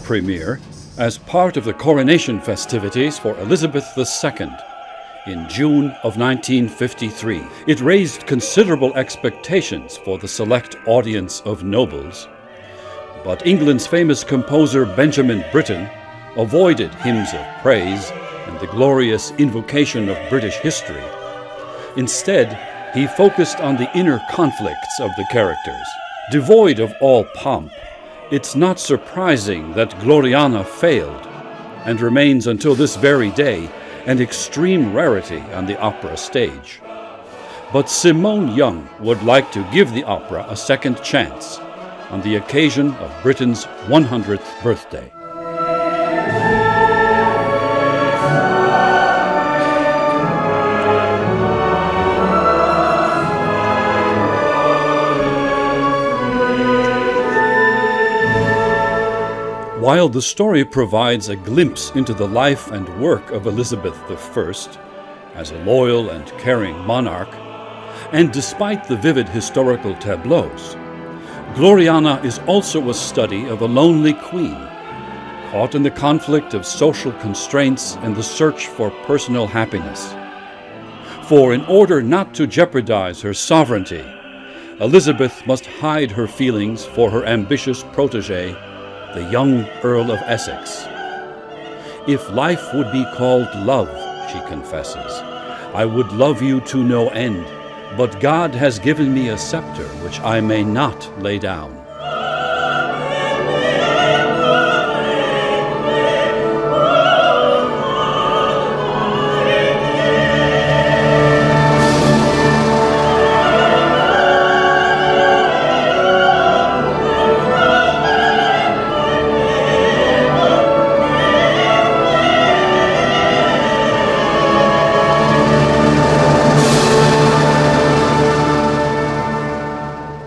premiere as part of the coronation festivities for Elizabeth II in June of 1953. It raised considerable expectations for the select audience of nobles, but England's famous composer Benjamin Britten avoided hymns of praise and the glorious invocation of British history. Instead, he focused on the inner conflicts of the characters. Devoid of all pomp, it's not surprising that Gloriana failed and remains until this very day an extreme rarity on the opera stage. But Simone Young would like to give the opera a second chance on the occasion of Britten's 100th birthday. While the story provides a glimpse into the life and work of Elizabeth I as a loyal and caring monarch, and despite the vivid historical tableaus, Gloriana is also a study of a lonely queen, caught in the conflict of social constraints and the search for personal happiness. For in order not to jeopardize her sovereignty, Elizabeth must hide her feelings for her ambitious protégé, the young Earl of Essex. "If life would be called love," she confesses, "I would love you to no end, but God has given me a scepter which I may not lay down."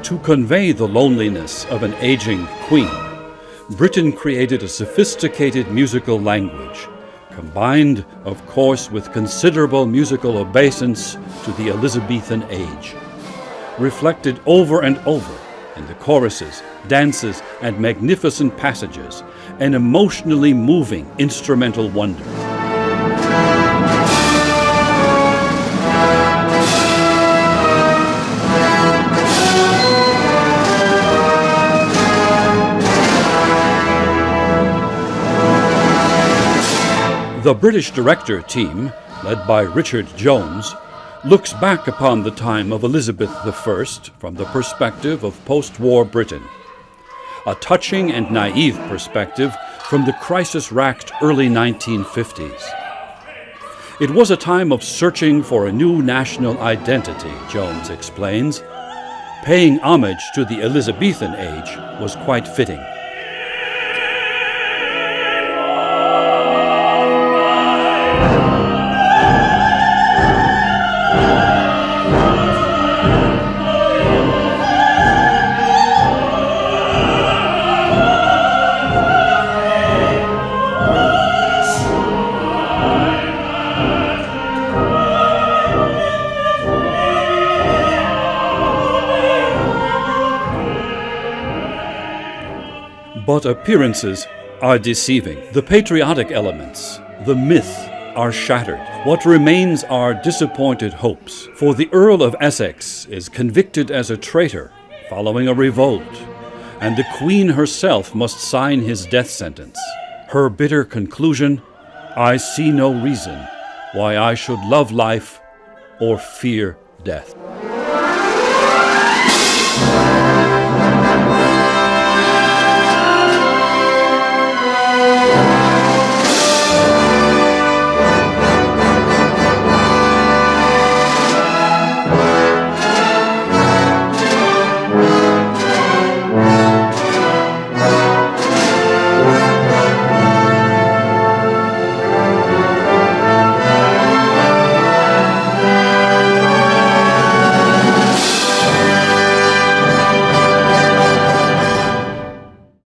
To convey the loneliness of an aging queen, Britten created a sophisticated musical language, combined, of course, with considerable musical obeisance to the Elizabethan age, reflected over and over in the choruses, dances, and magnificent passages, an emotionally moving instrumental wonder. The British director team, led by Richard Jones, looks back upon the time of Elizabeth I from the perspective of post-war Britain, a touching and naive perspective from the crisis-racked early 1950s. It was a time of searching for a new national identity, Jones explains. Paying homage to the Elizabethan age was quite fitting. But appearances are deceiving. The patriotic elements, the myth, are shattered. What remains are disappointed hopes. For the Earl of Essex is convicted as a traitor following a revolt, and the Queen herself must sign his death sentence. Her bitter conclusion, "I see no reason why I should love life or fear death."